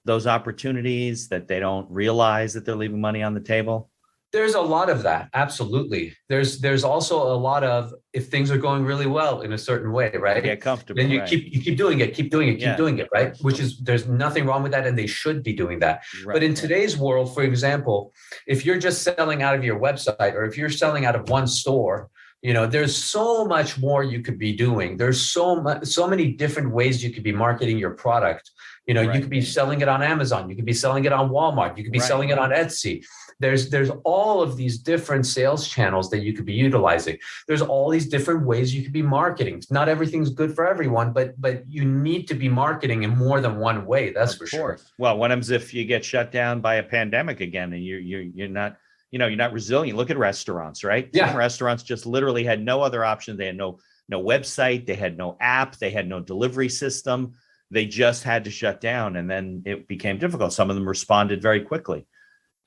those opportunities, that they don't realize that they're leaving money on the table. There's a lot of that. Absolutely. There's also a lot of, if things are going really well in a certain way, right? Get comfortable. Then you keep doing it, right? Which is, there's nothing wrong with that, and they should be doing that. Right. But in today's world, for example, if you're just selling out of your website, or if you're selling out of one store, there's so much more you could be doing. There's so many different ways you could be marketing your product. You could be selling it on Amazon. You could be selling it on Walmart. You could be selling it on Etsy. There's all of these different sales channels that you could be utilizing. There's all these different ways you could be marketing. Not everything's good for everyone, but you need to be marketing in more than one way. That's for sure. Well, what happens if you get shut down by a pandemic again, and you're not, you're not resilient? Look at restaurants, right? Yeah. Some restaurants just literally had no other option. They had no website. They had no app. They had no delivery system. They just had to shut down, and then it became difficult. Some of them responded very quickly.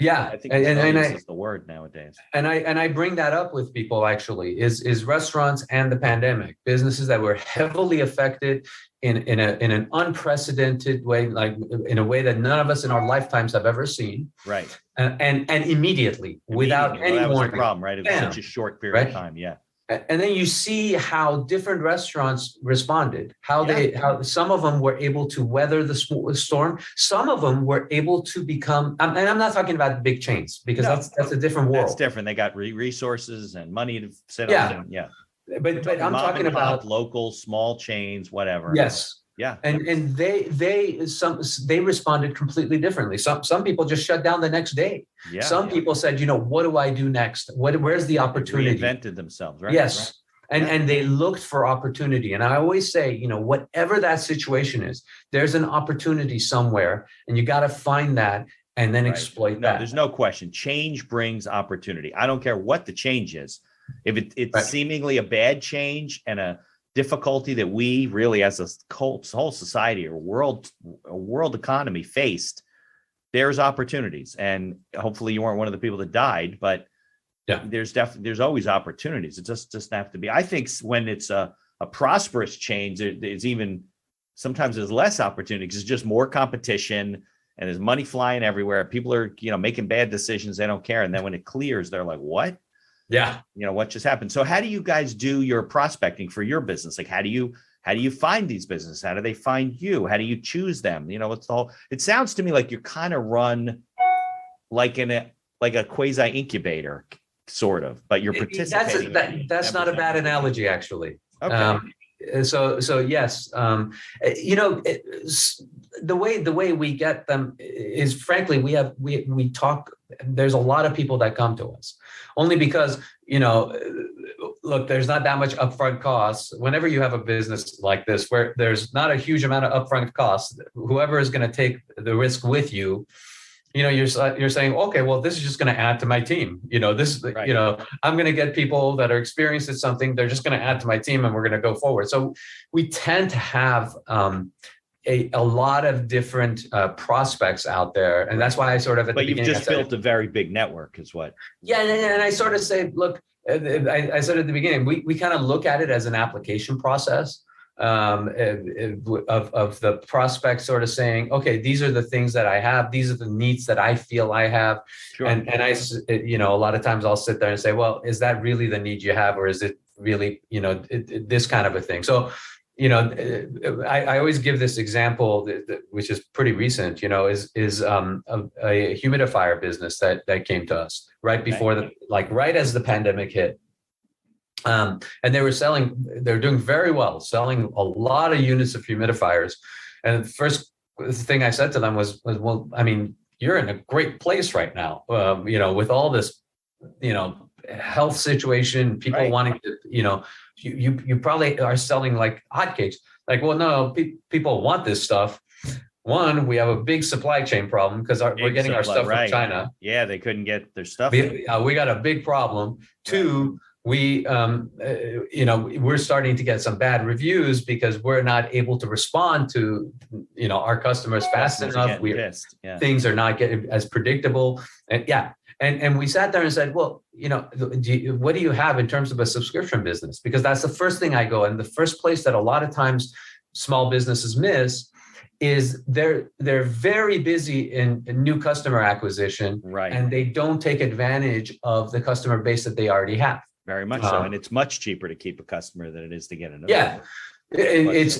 Yeah, I think resilience is the word nowadays. And I bring that up with people, actually, is restaurants and the pandemic, businesses that were heavily affected in an unprecedented way, like in a way that none of us in our lifetimes have ever seen. Right. And immediately without any that was warning. the problem, right? It was such a short period of time. Yeah. And then you see how different restaurants responded, how some of them were able to weather the storm. Some of them were able to become, and I'm not talking about big chains, because that's a different world. That's different. They got resources and money to set up. Yeah. But I'm talking about local, small chains, whatever. Yes. Yeah. And they responded completely differently. Some people just shut down the next day. Yeah. Some people said, what do I do next? Where's the opportunity? They reinvented themselves, right? Yes. Right. And they looked for opportunity. And I always say, whatever that situation is, there's an opportunity somewhere, and you got to find that and then Right. exploit No, that. there's no question. Change brings opportunity. I don't care what the change is. If it's Right. seemingly a bad change and a difficulty that we really, as a whole society or world economy, faced, there's opportunities. And hopefully you weren't one of the people that died, but Yeah. there's always opportunities. It just doesn't have to be. I think when it's a prosperous change, there's even sometimes there's less opportunity because it's just more competition and there's money flying everywhere. People are, making bad decisions. They don't care. And then when it clears, they're like, what? Yeah. What just happened? So how do you guys do your prospecting for your business? Like, how do you find these businesses? How do they find you? How do you choose them? What's the whole, it sounds to me like you're kind of run like a quasi incubator sort of, but you're participating. That's not a bad analogy, actually. Okay. So yes, the way we get them is, frankly, we talk. There's a lot of people that come to us only because, look, there's not that much upfront costs. Whenever you have a business like this, where there's not a huge amount of upfront costs, whoever is going to take the risk with you, you're saying, okay, well, this is just going to add to my team. Right. I'm going to get people that are experienced at something. They're just going to add to my team, and we're going to go forward. So we tend to have a lot of different prospects out there, and that's why I sort of But you've just built a very big network, is what. Yeah, and I sort of say, look, I said at the beginning, we kind of look at it as an application process. Of the prospect sort of saying, okay, these are the things that I have. These are the needs that I feel I have. Sure. And I, a lot of times I'll sit there and say, well, is that really the need you have? Or is it really, this kind of a thing? So, I always give this example, which is pretty recent, is a humidifier business that came to us right before right as the pandemic hit. And they're doing very well, selling a lot of units of humidifiers. And the first thing I said to them was, well, I mean, you're in a great place right now, with all this, health situation, people Right. wanting to, you probably are selling like hotcakes. Like, well, no, people want this stuff. One, we have a big supply chain problem because we're getting our stuff from China. Yeah, they couldn't get their stuff. We got a big problem. Two, we're starting to get some bad reviews because we're not able to respond to, our customers fast enough. Things are not getting as predictable. And we sat there and said, well, what do you have in terms of a subscription business? Because that's the first thing I go. And the first place that a lot of times small businesses miss is they're very busy in new customer acquisition, right? And they don't take advantage of the customer base that they already have. Very much so. And it's much cheaper to keep a customer than it is to get another. Yeah. This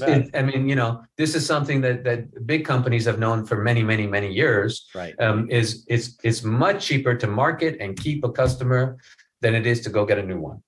is something that big companies have known for many, many, many years. Right. It's much cheaper to market and keep a customer than it is to go get a new one.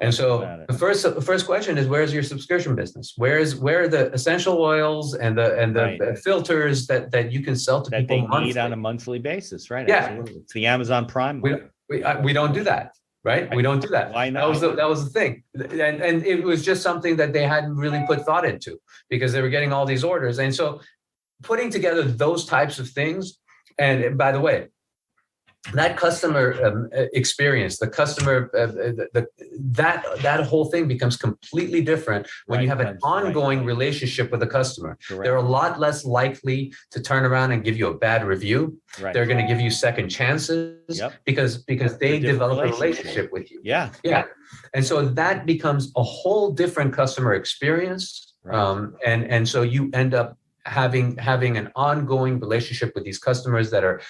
And so the first question is, where's your subscription business? Where are the essential oils and the filters that you can sell to that people they need on a monthly basis, right? Yeah. Absolutely. It's the Amazon Prime. We don't do that. Right? We don't do that. Why not? That was the thing. And it was just something that they hadn't really put thought into because they were getting all these orders. And so putting together those types of things, and by the way, that customer experience, the customer, that whole thing becomes completely different when you have an ongoing relationship with the customer. Correct. They're a lot less likely to turn around and give you a bad review. Right. They're going to give you second chances because they develop a relationship with you. Yeah. And so that becomes a whole different customer experience. Right. And so you end up having an ongoing relationship with these customers that are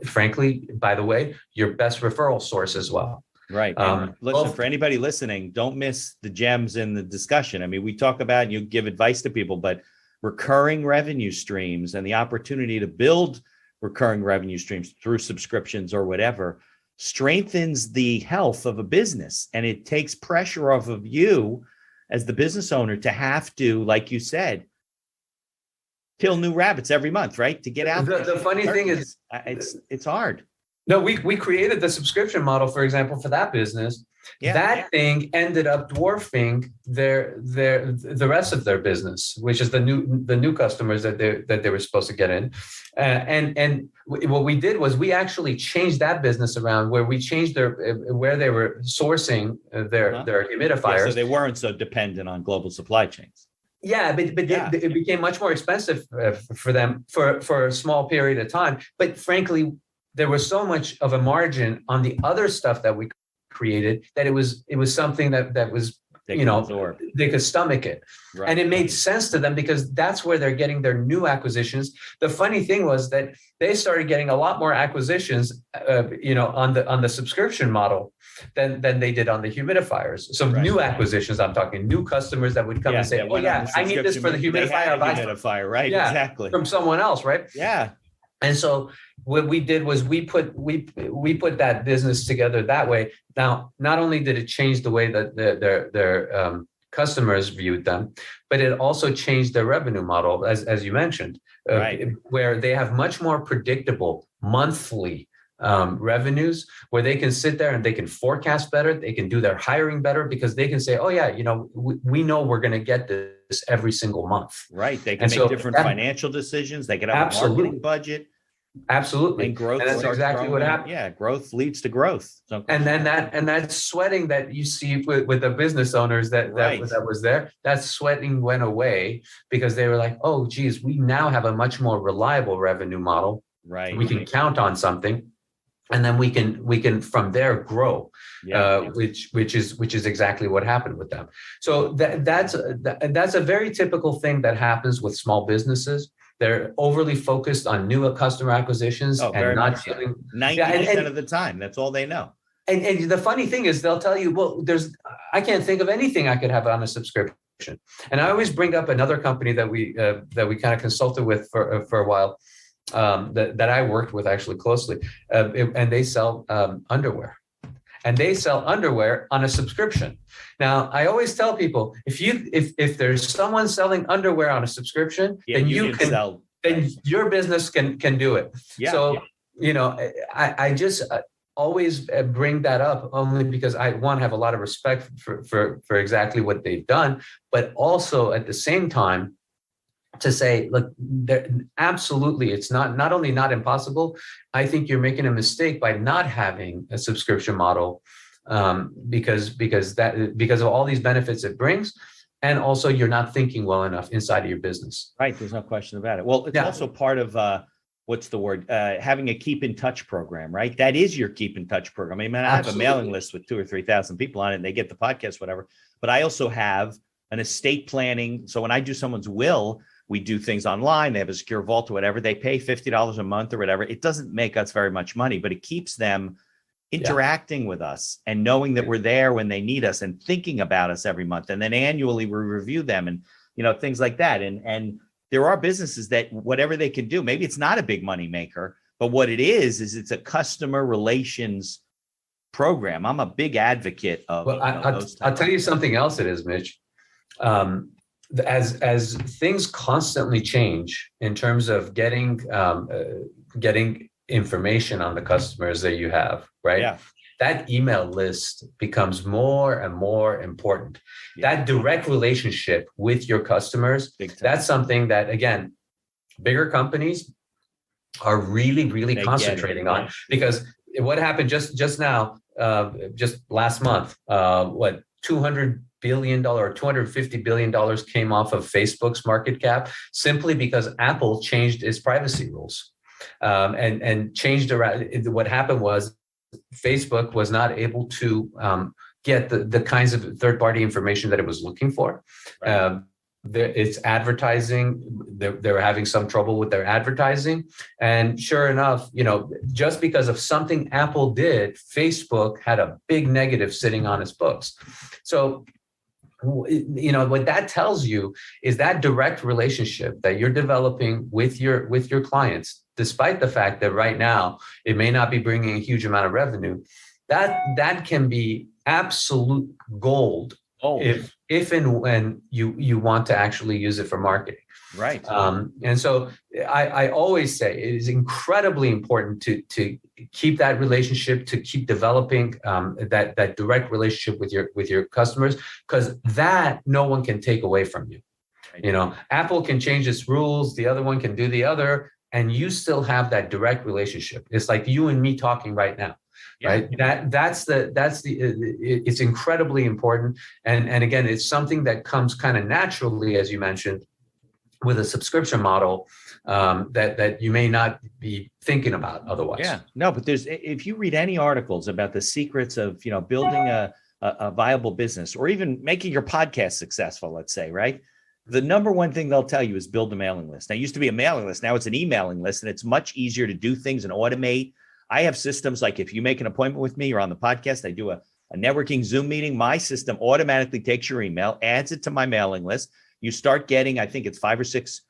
frankly, by the way, your best referral source as well. Right. Listen, for anybody listening, don't miss the gems in the discussion. I mean, we talk about, you give advice to people, but recurring revenue streams and the opportunity to build recurring revenue streams through subscriptions or whatever strengthens the health of a business. And it takes pressure off of you as the business owner to have to, like you said, kill new rabbits every month, right? To get out. The funny thing is, it's hard. No, we created the subscription model, for example, for that business. Yeah. That thing ended up dwarfing the rest of their business, which is the new customers that they were supposed to get in. And what we did was we actually changed that business around, where we changed where they were sourcing their humidifiers. Yeah, so they weren't so dependent on global supply chains. Yeah, but it became much more expensive for them for a small period of time. But frankly, there was so much of a margin on the other stuff that we created that it was something that was, they could stomach it. Right. And it made sense to them because that's where they're getting their new acquisitions. The funny thing was that they started getting a lot more acquisitions, on the subscription model than they did on the humidifiers. So new acquisitions, I'm talking new customers that would come and say, I need this for the humidifier. Right? Yeah, exactly. From someone else, right? Yeah. And so what we did was we put that business together that way. Now, not only did it change the way that their customers viewed them, but it also changed their revenue model, as you mentioned, where they have much more predictable monthly revenues, where they can sit there and they can forecast better. They can do their hiring better because they can say, we know we're going to get this every single month. Right. They can make different financial decisions. They can have a marketing budget. Absolutely. And growth. And that's exactly what happened. Yeah. Growth leads to growth. And then that sweating that you see with the business owners that was there, that sweating went away because they were like, oh, geez, we now have a much more reliable revenue model. Right. We can count on something. And then we can from there grow, which is exactly what happened with them. So that's a very typical thing that happens with small businesses. They're overly focused on new customer acquisitions and not feeling 90% of the time. That's all they know. And the funny thing is, they'll tell you, well, I can't think of anything I could have on a subscription. And I always bring up another company that we kind of consulted with for a while. That I worked with actually closely, and they sell underwear, and they sell underwear on a subscription. Now, I always tell people, if there's someone selling underwear on a subscription, then you can sell. Then your business can do it. Yeah. So I just always bring that up only because I have a lot of respect for exactly what they've done, but also at the same time, to say, look, absolutely, it's not only not impossible. I think you're making a mistake by not having a subscription model, because of all these benefits it brings, and also you're not thinking well enough inside of your business. Right, there's no question about it. Well, it's also part of having a keep in touch program, right? That is your keep in touch program. I mean, I have a mailing list with 2,000 or 3,000 people on it, and they get the podcast, whatever. But I also have an estate planning. So when I do someone's will, we do things online. They have a secure vault or whatever. They pay $50 a month or whatever. It doesn't make us very much money, but it keeps them interacting with us and knowing that we're there when they need us and thinking about us every month. And then annually we review them and, things like that. And there are businesses that whatever they can do, maybe it's not a big money maker, but what it is it's a customer relations program. I'm a big advocate of. Well, I'll tell you something else it is, Mitch. As things constantly change in terms of getting information on the customers that you have, right? Yeah. That email list becomes more and more important. Yeah. That direct relationship with your customers, that's something that, again, bigger companies are really, really concentrating on, because what happened just now, just last month, $200 billion or $250 billion came off of Facebook's market cap simply because Apple changed its privacy rules, and changed around. What happened was Facebook was not able to get the kinds of third-party information that it was looking for. Right. It's advertising. They were having some trouble with their advertising. And sure enough, just because of something Apple did, Facebook had a big negative sitting on its books. So, what that tells you is that direct relationship that you're developing with your clients, despite the fact that right now it may not be bringing a huge amount of revenue, that can be absolute gold if and when you want to actually use it for marketing. Right. And so I always say it is incredibly important to keep that relationship, to keep developing that direct relationship with your customers, because that no one can take away from you. Right. Apple can change its rules, the other one can do the other, and you still have that direct relationship. It's like you and me talking right now. Yeah. Right. It's incredibly important. And again, it's something that comes kind of naturally, as you mentioned, with a subscription model that you may not be thinking about otherwise. Yeah, no, but if you read any articles about the secrets of, building a viable business, or even making your podcast successful, let's say, right? The number one thing they'll tell you is build a mailing list. Now, it used to be a mailing list. Now it's an emailing list, and it's much easier to do things and automate. I have systems like, if you make an appointment with me or on the podcast, I do a networking Zoom meeting. My system automatically takes your email, adds it to my mailing list. You start getting, I think it's 5 or 6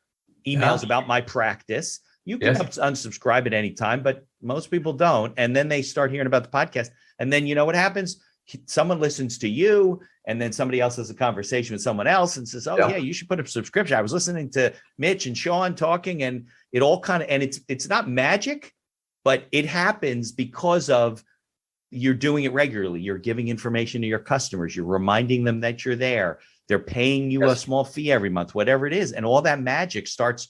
emails about my practice. You can unsubscribe at any time, but most people don't. And then they start hearing about the podcast. And then you know what happens? Someone listens to you, and then somebody else has a conversation with someone else and says, yeah, you should put up a subscription. I was listening to Mitch and Shawn talking, and it all kind of, and it's not magic, but it happens because of you're doing it regularly. You're giving information to your customers. You're reminding them that you're there. They're paying you a small fee every month, whatever it is. And all that magic starts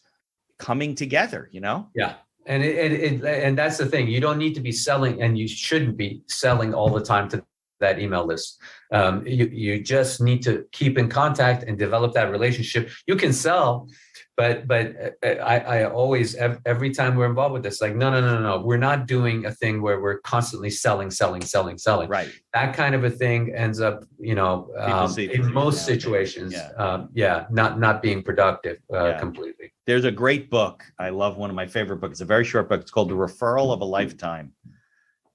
coming together, Yeah. And that's the thing. You don't need to be selling, and you shouldn't be selling all the time to that email list. You just need to keep in contact and develop that relationship. You can sell, but I always, every time we're involved with this, like, no. We're not doing a thing where we're constantly selling. Right. That kind of a thing ends up, in most situations, not being productive completely. There's a great book. I love one of my favorite books. It's a very short book. It's called The Referral of a Lifetime.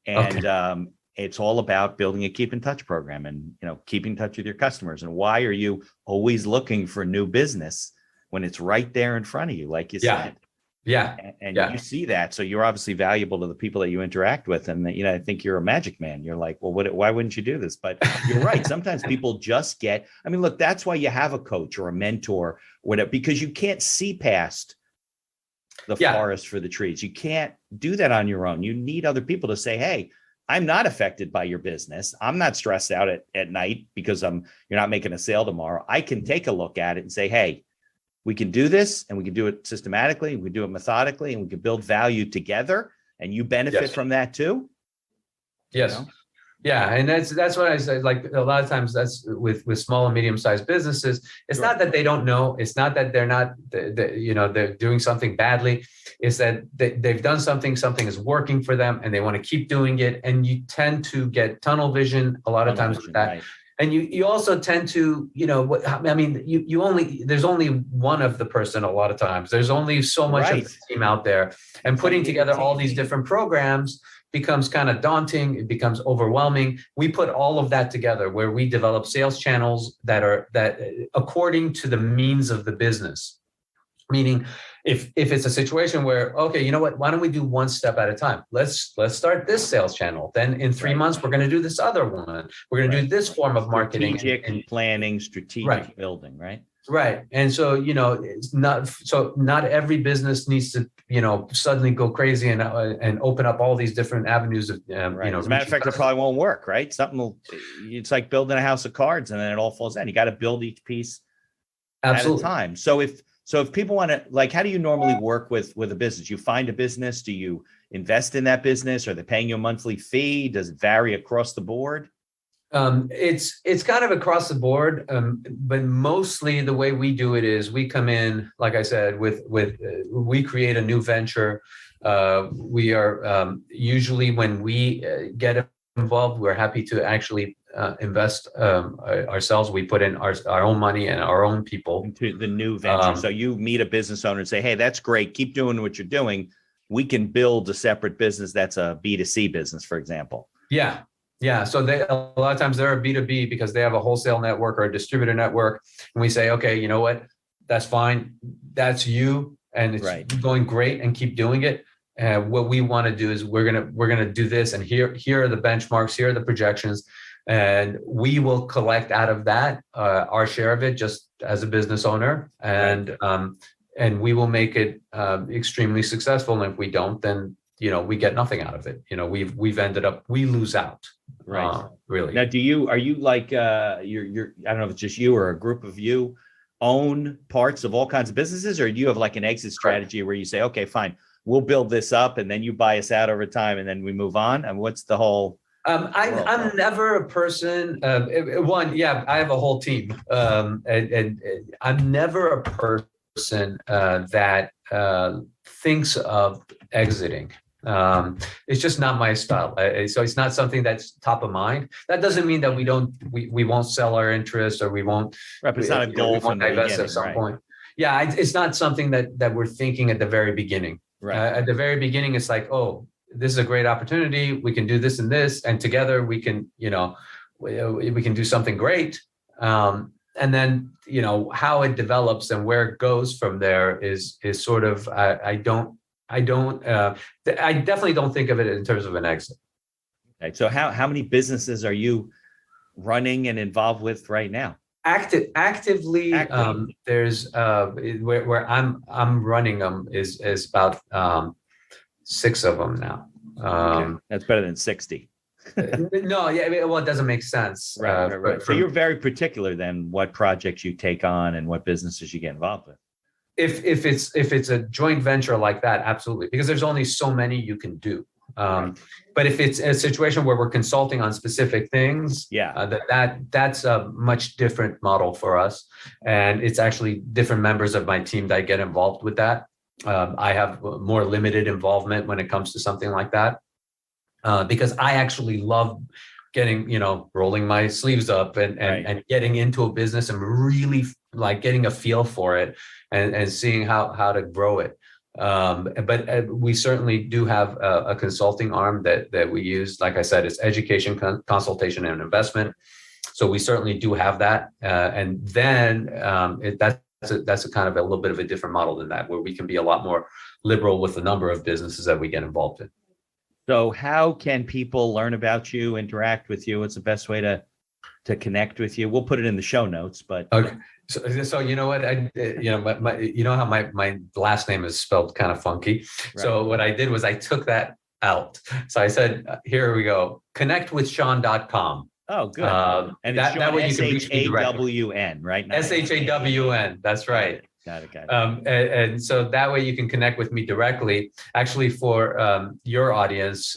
And it's all about building a keep in touch program and, keeping in touch with your customers. And why are you always looking for new business when it's right there in front of you, like you said? Yeah. And you see that. So you're obviously valuable to the people that you interact with. And, I think you're a magic man. You're like, well, why wouldn't you do this? But you're right. Sometimes people just look, that's why you have a coach or a mentor, whatever, because you can't see past the forest for the trees. You can't do that on your own. You need other people to say, hey, I'm not affected by your business. I'm not stressed out at night because you're not making a sale tomorrow. I can take a look at it and say, hey, we can do this, and we can do it systematically, and we do it methodically, and we can build value together, and you benefit from that too. Yes. Yeah. And that's what I say. Like, a lot of times that's with small and medium-sized businesses. It's not that they don't know. It's not that they're not, they're doing something badly. It's that they've done something is working for them, and they want to keep doing it. And you tend to get tunnel vision a lot of times with that. Right. And you also tend to, there's only one of the person a lot of times. There's only so much of the team out there, and putting together all these different programs becomes kind of daunting. It becomes overwhelming. We put all of that together, where we develop sales channels that according to the means of the business. Meaning, if it's a situation where, okay, you know what, why don't we do one step at a time? Let's start this sales channel. Then in 3 months, we're going to do this other one. We're going to do this form of marketing. Strategic planning, strategic building, right? Right. And so, it's not every business needs to, suddenly go crazy and open up all these different avenues of, As a matter of fact, it probably won't work, right? It's like building a house of cards, and then it all falls down. You got to build each piece at a time. So if people want to, like, how do you normally work with a business? You find a business, do you invest in that business? Are they paying you a monthly fee? Does it vary across the board? It's kind of across the board, but mostly the way we do it is we come in, like I said, we create a new venture. We are usually, when we get involved, we're happy to actually invest ourselves. We put in our own money and our own people into the new venture. So you meet a business owner and say, hey, that's great. Keep doing what you're doing. We can build a separate business that's a B2C business, for example. Yeah. So a lot of times they're a B2B because they have a wholesale network or a distributor network. And we say, okay, you know what? That's fine. That's you. And it's going great, and keep doing it. What we want to do is we're gonna do this, and here are the benchmarks, here are the projections, and we will collect out of that our share of it, just as a business owner. And and we will make it extremely successful. And if we don't, then we get nothing out of it. We've ended up, we lose out. Right. Really. Now, are you like you're I don't know if it's just you or a group of you own parts of all kinds of businesses, or do you have like an exit strategy where you say, okay, fine, we'll build this up and then you buy us out over time and then we move on? And what's the whole? I'm never a person. I have a whole team, and I'm never a person that thinks of exiting. It's just not my style. So it's not something that's top of mind. That doesn't mean that we won't sell our interest, or we won't. Right, it's not a goal from the divest at some point. Yeah, it's not something that we're thinking at the very beginning. Right. At the very beginning, it's like, oh, this is a great opportunity. We can do this and this, and together we can, we can do something great. And then, how it develops and where it goes from there is sort of, I definitely don't think of it in terms of an exit. Okay. So how many businesses are you running and involved with right now? Actively. There's where I'm running them is about 6 of them now. Okay. That's better than 60. No, yeah, it doesn't make sense. Right. So you're very particular then what projects you take on and what businesses you get involved with. If it's a joint venture like that, absolutely, because there's only so many you can do. But if it's a situation where we're consulting on specific things, that's a much different model for us, and it's actually different members of my team that get involved with that. I have more limited involvement when it comes to something like that, because I actually love getting, rolling my sleeves up and getting into a business and really like getting a feel for it and seeing how to grow it. But we certainly do have a consulting arm that we use. Like I said, it's education, consultation, and investment. So we certainly do have that. And then that's a kind of a little bit of a different model than that, where we can be a lot more liberal with the number of businesses that we get involved in. So how can people learn about you, interact with you? What's the best way to connect with you? We'll put it in the show notes, but. Okay. So you know what, how my last name is spelled kind of funky. Right. So what I did was I took that out. So I said, here we go, connectwithshawn.com. Oh, good. And that way you can reach me directly. SHAWN, right? SHAWN. That's right. Got it. And so that way you can connect with me directly. Actually, for your audience,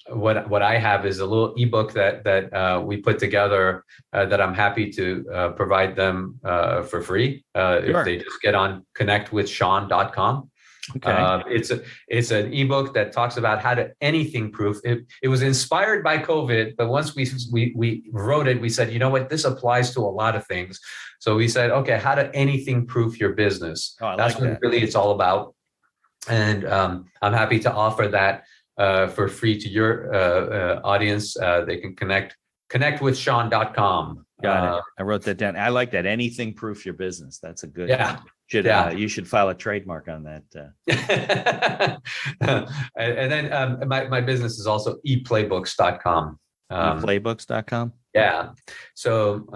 what I have is a little ebook that we put together that I'm happy to provide them for free if they just get on connectwithshawn.com. Okay. It's an ebook that talks about how to anything proof. It was inspired by COVID, but once we wrote it, we said, you know what, this applies to a lot of things. So we said, okay, how to anything proof your business. That's what really it's all about. And I'm happy to offer that for free to your audience. They can connectwithshawn.com. Got it. I wrote that down. I like that. Anything proof your business. That's a good. Yeah. You should file a trademark on that. And then my business is also eplaybooks.com. Eplaybooks.com. Yeah. So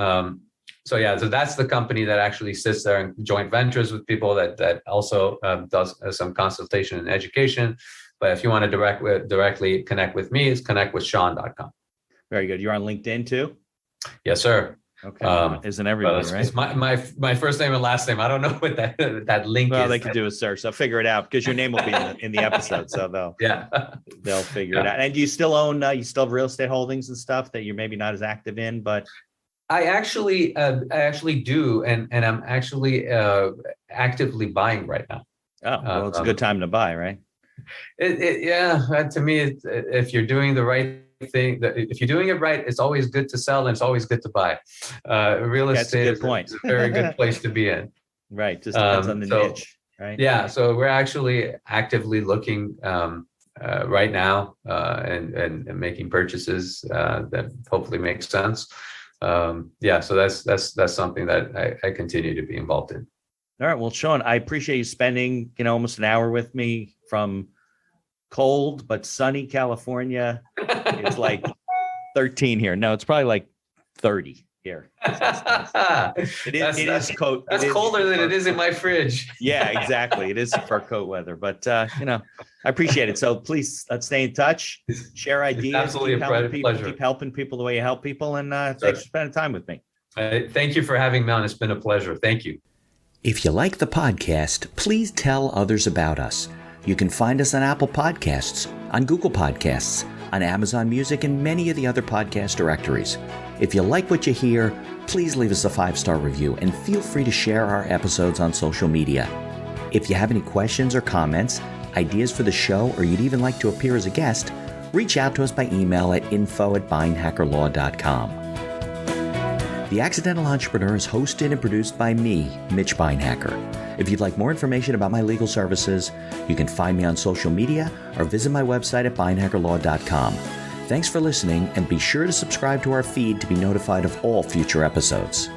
that's the company that actually sits there and joint ventures with people that also does some consultation and education. But if you want to directly connect with me, it's connectwithshawn.com. Very good. You're on LinkedIn too? Yes, sir. Okay. Isn't everybody, right? It's my first name and last name. I don't know what that link is. Well, they can do a search. So figure it out, because your name will be in the episode. So they'll figure it out. And do you still own, you still have real estate holdings and stuff that you're maybe not as active in, but. I actually do. And I'm actually actively buying right now. Oh, well, it's a good time to buy, right? To me, if you're doing the right thing, if you're doing it right, it's always good to sell and it's always good to buy. Real estate is a very good place to be in. Right. Just depends on the niche, right? Yeah. So we're actually actively looking right now and making purchases that hopefully make sense. So that's something that I continue to be involved in. All right. Well, Shawn, I appreciate you spending, almost an hour with me from cold but sunny California. It's like 13 here. No, it's probably like 30 here. It is coat. That's colder than it is in my fridge. Yeah, exactly. It is fur coat weather, but I appreciate it. So please, let's stay in touch, share ideas, absolutely keep helping people the way you help people. And thanks for spending time with me. Thank you for having me on. It's been a pleasure. Thank you. If you like the podcast, please tell others about us. You can find us on Apple Podcasts, on Google Podcasts, on Amazon Music, and many of the other podcast directories. If you like what you hear, please leave us a 5-star review and feel free to share our episodes on social media. If you have any questions or comments, ideas for the show, or you'd even like to appear as a guest, reach out to us by email at info@beinhackerlaw.com. The Accidental Entrepreneur is hosted and produced by me, Mitch Beinhacker. If you'd like more information about my legal services, you can find me on social media or visit my website at beinhackerlaw.com. Thanks for listening, and be sure to subscribe to our feed to be notified of all future episodes.